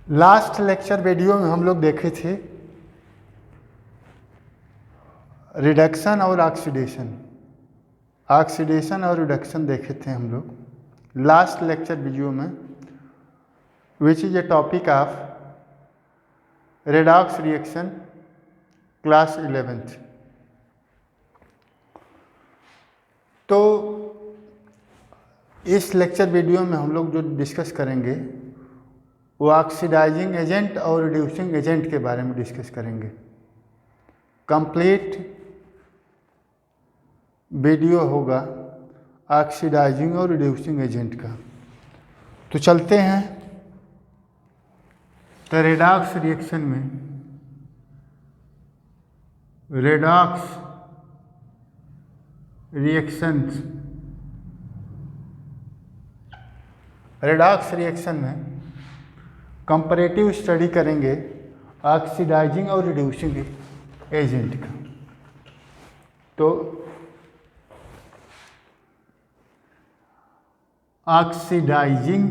Last lecture video में हम लोग देखे थे रिडक्शन और ऑक्सीडेशन और रिडक्शन देखे थे हम लोग लास्ट लेक्चर वीडियो में, which is a topic of redox reaction class 11th। तो इस लेक्चर वीडियो में हम लोग जो डिस्कस करेंगे वो ऑक्सीडाइजिंग एजेंट और रिड्यूसिंग एजेंट के बारे में डिस्कस करेंगे। कंप्लीट वीडियो होगा ऑक्सीडाइजिंग और रिड्यूसिंग एजेंट का। तो चलते हैं तो रेडॉक्स रिएक्शन में रेडॉक्स रिएक्शन में कंपैरेटिव स्टडी करेंगे ऑक्सीडाइजिंग और रिड्यूसिंग एजेंट का। तो oxidising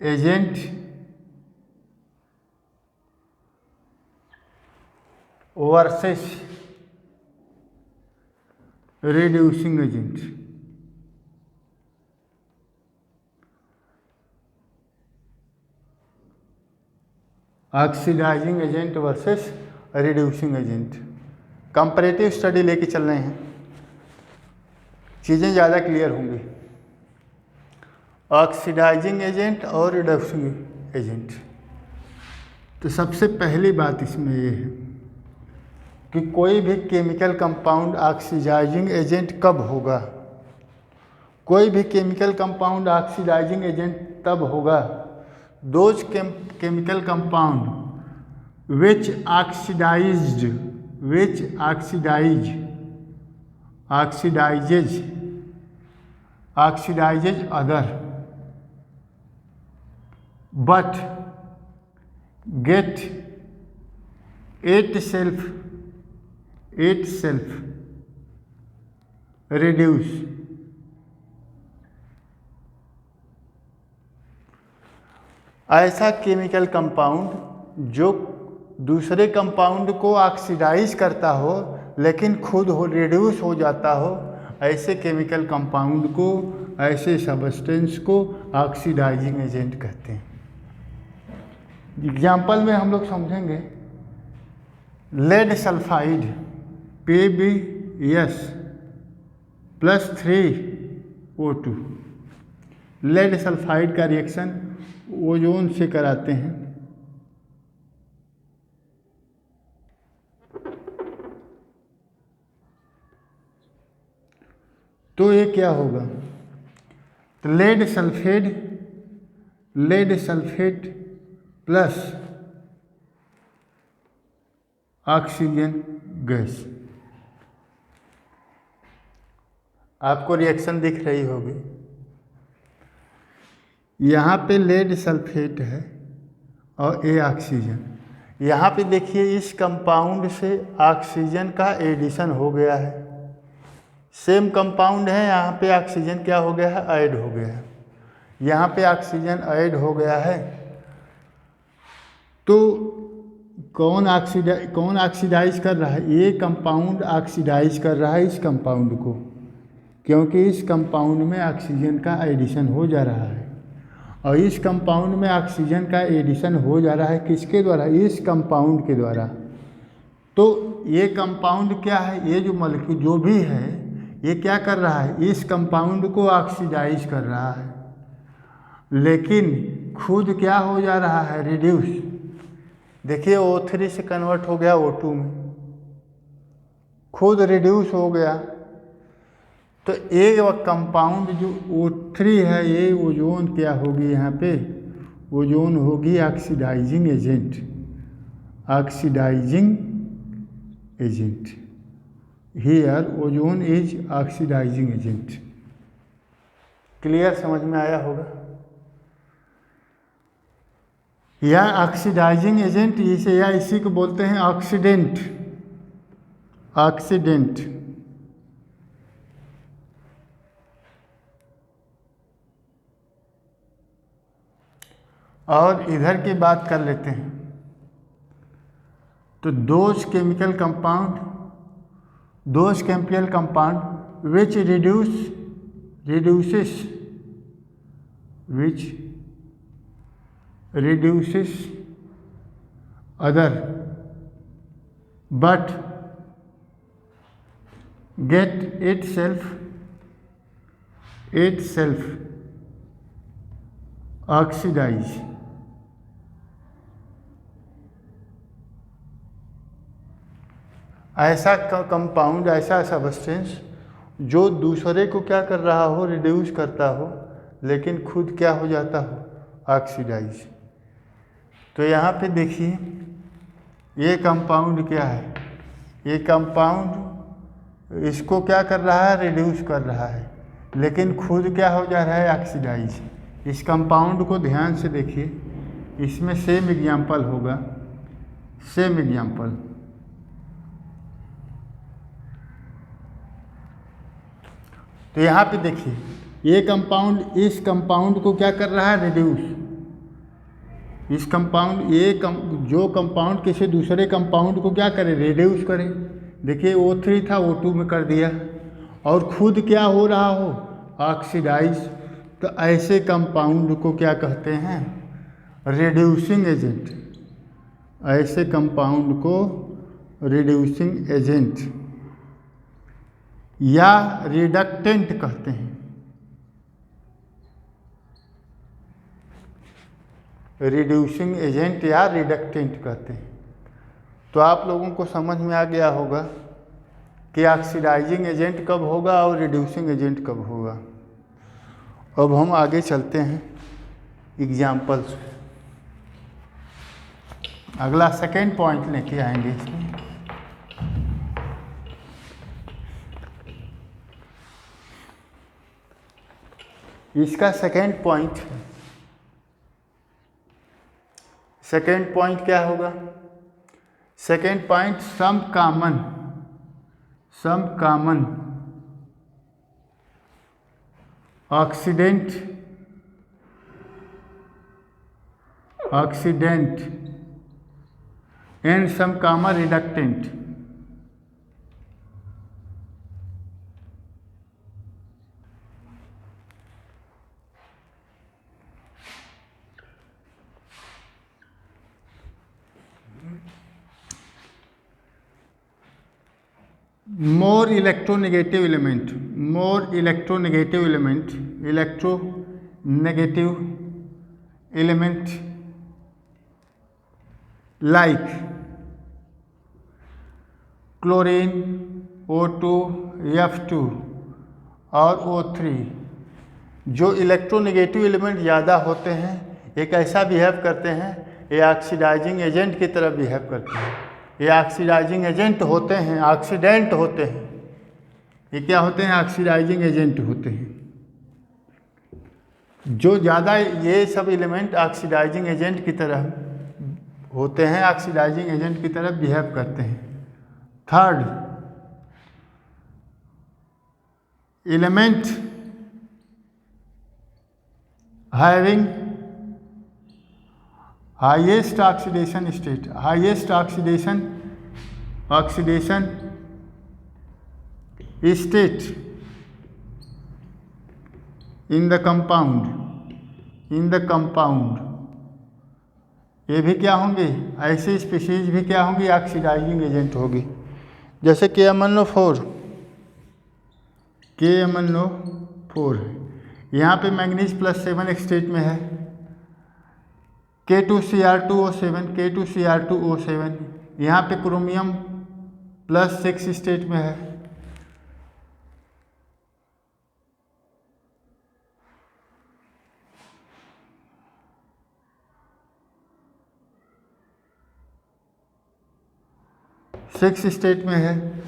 agent versus reducing agent. Oxidising agent versus reducing agent comparative study लेके चल रहे हैं, चीज़ें ज़्यादा क्लियर होंगी। ऑक्सीडाइजिंग एजेंट और रिडक्सिंग एजेंट। तो सबसे पहली बात इसमें ये है कि कोई भी केमिकल कंपाउंड ऑक्सीडाइजिंग एजेंट कब होगा। कोई भी केमिकल कंपाउंड ऑक्सीडाइजिंग एजेंट तब होगा those chemical compound which oxidizes other but get itself reduce। ऐसा केमिकल कंपाउंड जो दूसरे कंपाउंड को ऑक्सीडाइज करता हो लेकिन खुद रिड्यूस हो जाता हो, ऐसे केमिकल कंपाउंड को, ऐसे सब्सटेंस को ऑक्सीडाइजिंग एजेंट कहते हैं। एग्जाम्पल में हम लोग समझेंगे lead sulphide PbS + 3O2। Lead sulphide का रिएक्शन ओजोन से कराते हैं। तो ये क्या होगा, तो lead sulphate plus oxygen gas. आपको रिएक्शन दिख रही होगी, यहाँ पे लेड सल्फेट है और ये ऑक्सीजन। यहाँ पे देखिए इस कंपाउंड से ऑक्सीजन का एडिशन हो गया है। सेम कंपाउंड है, यहाँ पे ऑक्सीजन क्या हो गया है, ऐड हो गया है। यहाँ पे ऑक्सीजन ऐड हो गया है। तो कौन ऑक्सीडाइज कर रहा है, ये कंपाउंड ऑक्सीडाइज कर रहा है इस कंपाउंड को, क्योंकि इस कंपाउंड में ऑक्सीजन का एडिशन हो जा रहा है। और इस कंपाउंड में ऑक्सीजन का एडिशन हो जा रहा है किसके द्वारा, इस कंपाउंड के द्वारा। तो ये कंपाउंड क्या है, ये जो मॉलिक्यूल जो भी है ये क्या कर रहा है, इस कंपाउंड को ऑक्सीडाइज कर रहा है, लेकिन खुद क्या हो जा रहा है, रिड्यूस। देखिए O3 से कन्वर्ट हो गया O2 में, खुद रिड्यूस हो गया। तो एक कंपाउंड जो O3 है, ये ओजोन क्या होगी, यहाँ पे ओजोन होगी oxidising agent. Here ozone is oxidising agent. Clear, समझ में आया होगा। या ऑक्सीडाइजिंग एजेंट इसे या इसी को बोलते हैं ऑक्सीडेंट। और इधर की बात कर लेते हैं। तो those chemical compound which reduces other but get itself oxidize। ऐसा कंपाउंड, ऐसा सब्सटेंस जो दूसरे को क्या कर रहा हो, रिड्यूस करता हो, लेकिन खुद क्या हो जाता हो, ऑक्सीडाइज। तो यहाँ पे देखिए ये कंपाउंड क्या है, ये कंपाउंड इसको क्या कर रहा है, रिड्यूस कर रहा है, लेकिन खुद क्या हो जा रहा है, ऑक्सीडाइज। इस कंपाउंड को ध्यान से देखिए, इसमें सेम एग्जाम्पल होगा, सेम एग्जाम्पल। तो यहाँ पे देखिए ये कंपाउंड इस कंपाउंड को क्या कर रहा है, रिड्यूस। इस कंपाउंड जो कंपाउंड किसी दूसरे कंपाउंड को क्या करे, रिड्यूस करे। देखिए O3 था O2 में कर दिया, और खुद क्या हो रहा हो, ऑक्सीडाइज। तो ऐसे कंपाउंड को क्या कहते हैं, रिड्यूसिंग एजेंट। ऐसे कंपाउंड को रिड्यूसिंग एजेंट या रिडक्टेंट कहते हैं। रिड्यूसिंग एजेंट या रिडक्टेंट कहते हैं। तो आप लोगों को समझ में आ गया होगा कि ऑक्सीडाइजिंग एजेंट कब होगा और रिड्यूसिंग एजेंट कब होगा। अब हम आगे चलते हैं एग्जाम्पल्स। अगला सेकेंड पॉइंट लेके आएंगे इसमें। इसका सेकेंड पॉइंट क्या होगा, second point some common oxidant and some common reductant. more electronegative element like chlorine, O2, F2 और O3, जो इलेक्ट्रोनेगेटिव एलिमेंट ज़्यादा होते हैं, ये कैसा बिहेव करते हैं, ये ऑक्सीडाइजिंग एजेंट की तरह बिहेव करते हैं। ये ऑक्सीडाइजिंग एजेंट होते हैं, ऑक्सीडेंट होते हैं। ये क्या होते हैं, ऑक्सीडाइजिंग एजेंट होते हैं। जो ज़्यादा ये सब एलिमेंट ऑक्सीडाइजिंग एजेंट की तरह होते हैं, ऑक्सीडाइजिंग एजेंट की तरह बिहेव करते हैं। Third, element having highest oxidation state, highest oxidation state in the compound, ये भी क्या होंगे, ऐसे स्पीशीज भी क्या होंगी, ऑक्सीडाइजिंग एजेंट होगी। जैसे KMnO4 है, यहाँ पे मैंगनीज +7 स्टेट में है, K2Cr2O7, यहाँ पे क्रोमियम +6 स्टेट में है। सिक्स स्टेट में है।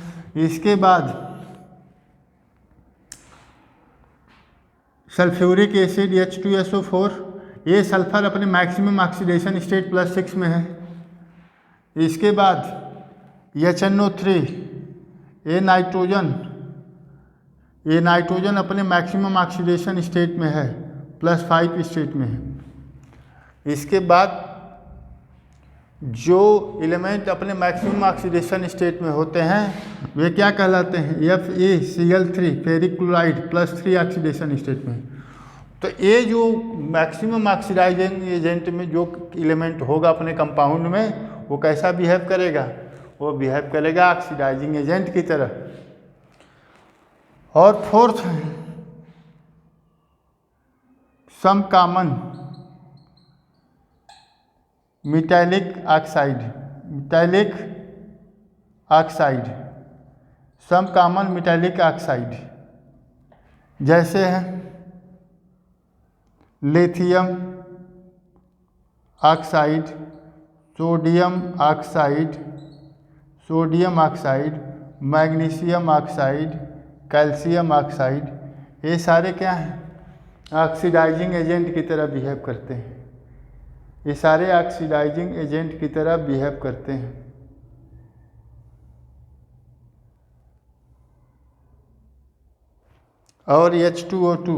इसके बाद सल्फ्यूरिक एसिड H2SO4, ये सल्फर अपने मैक्सिमम ऑक्सीडेशन स्टेट +6 में है। इसके बाद HNO3, ये नाइट्रोजन अपने मैक्सिमम ऑक्सीडेशन स्टेट में है, +5 स्टेट में है। इसके बाद जो एलिमेंट अपने मैक्सिमम ऑक्सीडेशन स्टेट में होते हैं वे क्या कहलाते हैं, FeCl3 ferric chloride +3 oxidation state में। तो ये जो मैक्सिमम ऑक्सीडाइजिंग एजेंट में जो एलिमेंट होगा अपने कंपाउंड में वो कैसा बिहेव करेगा, वो बिहेव करेगा ऑक्सीडाइजिंग एजेंट की तरह। और फोर्थ है some common metallic oxide, some common metallic oxide जैसे है lithium oxide, sodium oxide, magnesium oxide, calcium oxide, ये सारे क्या हैं, ऑक्सीडाइजिंग एजेंट की तरह बिहेव करते हैं। ये सारे ऑक्सीडाइजिंग एजेंट की तरह बिहेव करते हैं। और H2O2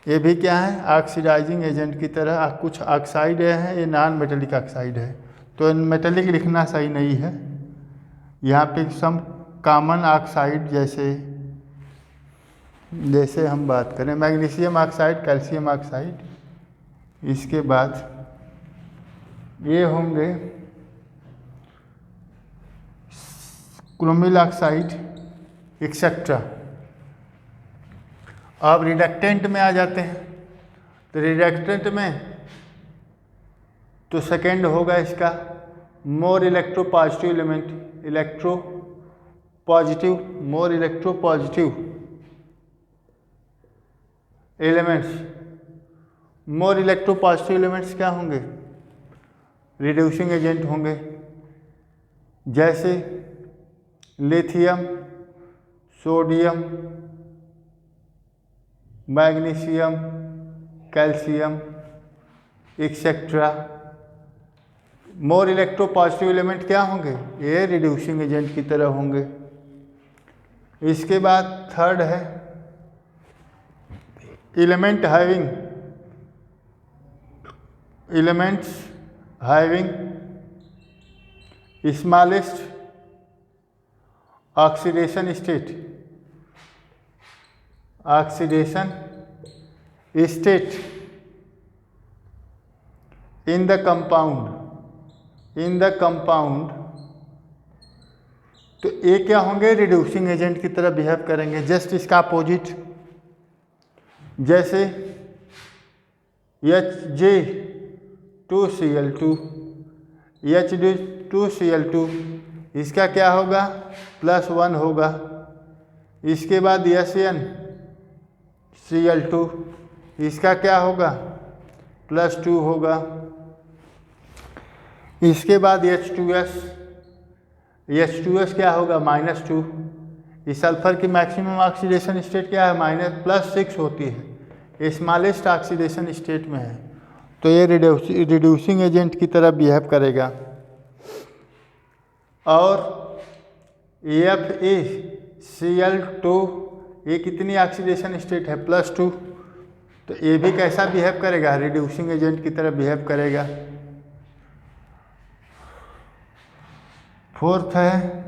ये भी क्या है, ऑक्सीडाइजिंग एजेंट की तरह। कुछ ऑक्साइड है, ये नॉन मेटेलिक ऑक्साइड है, तो मेटेलिक लिखना सही नहीं है। यहाँ पे सम कॉमन ऑक्साइड जैसे हम बात करें मैग्नीशियम ऑक्साइड, कैल्शियम ऑक्साइड, इसके बाद ये होंगे क्रोमिल ऑक्साइड एक्सेट्रा। अब रिडक्टेंट में आ जाते हैं, तो रिडक्टेंट में तो सेकेंड होगा इसका मोर इलेक्ट्रोपॉजिटिव एलिमेंट्स क्या होंगे, रिड्यूसिंग एजेंट होंगे, जैसे lithium, sodium, magnesium, calcium etcetera. More electropositive element क्या होंगे, ये रिड्यूसिंग एजेंट की तरह होंगे। इसके बाद थर्ड है elements having smallest oxidation state in the compound, तो ये क्या होंगे, रिड्यूसिंग एजेंट की तरह बिहेव करेंगे। जस्ट इसका अपोजिट, जैसे Hg2Cl2, इसका क्या होगा, +1 होगा। इसके बाद SnCl2, इसका क्या होगा, +2 होगा। इसके बाद H2S क्या होगा, -2। इस सल्फर की मैक्सिमम ऑक्सीडेशन स्टेट क्या है, +6 होती है, स्मॉलेस्ट ऑक्सीडेशन स्टेट में है, तो ये रिड्यूसिंग एजेंट की तरह बिहेव करेगा। और FeCl2 ये कितनी ऑक्सीडेशन स्टेट है, +2, तो ये भी कैसा बिहेव करेगा, रिड्यूसिंग एजेंट की तरह बिहेव करेगा। फोर्थ है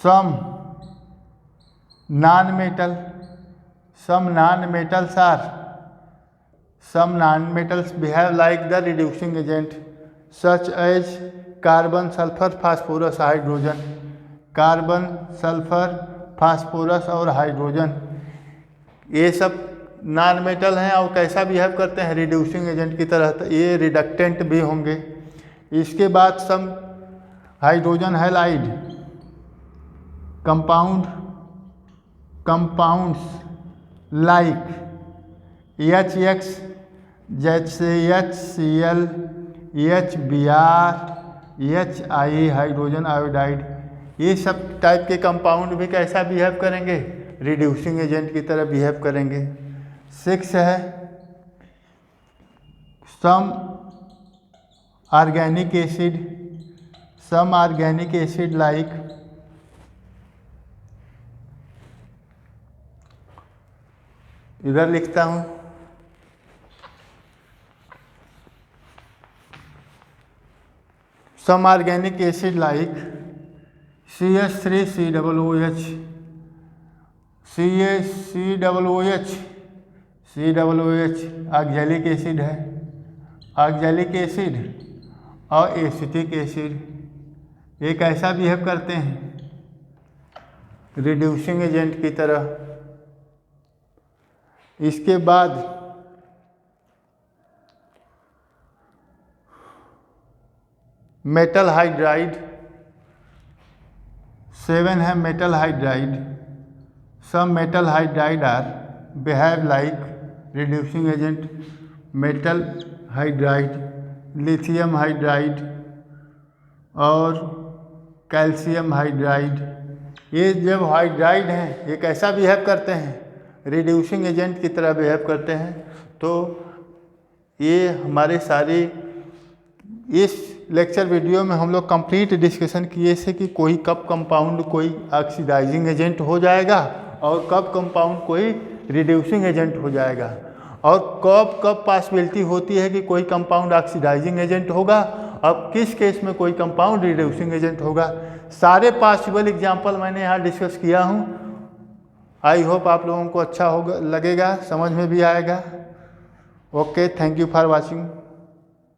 some non metals behave like the reducing agent such as carbon, sulphur, phosphorus, hydrogen. Carbon, sulphur, phosphorus और हाइड्रोजन ये सब नॉन मेटल हैं और कैसा बिहेव करते हैं, रिड्यूसिंग एजेंट की तरह, तो ये रिडक्टेंट भी होंगे। इसके बाद some hydrogen halide compounds like HX, जैसे HCl, HBr, HI hydrogen iodide, ये सब टाइप के कंपाउंड भी कैसा बिहेव करेंगे, रिड्यूसिंग एजेंट की तरह बिहेव करेंगे। 6 है सम ऑर्गेनिक एसिड लाइक इधर लिखता हूँ, some organic acid like CH3COOH, COOH oxalic acid है, ऑक्जेलिक एसिड और एसिटिक एसिड एक ऐसा बिहेव करते हैं रिड्यूसिंग एजेंट की तरह। इसके बाद मेटल हाइड्राइड 7 है, metal hydride. Some metal hydride are behave like reducing agent. Metal hydride, lithium hydride और कैल्शियम हाइड्राइड, ये जब हाइड्राइड हैं ये कैसा बिहेव करते हैं, रिड्यूसिंग एजेंट की तरह बिहेव करते हैं। तो ये हमारे सारे इस लेक्चर वीडियो में हम लोग कंप्लीट डिस्कशन किए से कि कोई कब कंपाउंड कोई ऑक्सीडाइजिंग एजेंट हो जाएगा और कब कंपाउंड कोई रिड्यूसिंग एजेंट हो जाएगा, और कब कब पॉसिबिलिटी होती है कि कोई कंपाउंड ऑक्सीडाइजिंग एजेंट होगा, अब किस केस में कोई कंपाउंड रिड्यूसिंग एजेंट होगा। सारे पॉसिबल एग्जाम्पल मैंने यहाँ डिस्कस किया हूँ। आई होप आप लोगों को अच्छा होगा, लगेगा, समझ में भी आएगा। Okay, thank you for watching.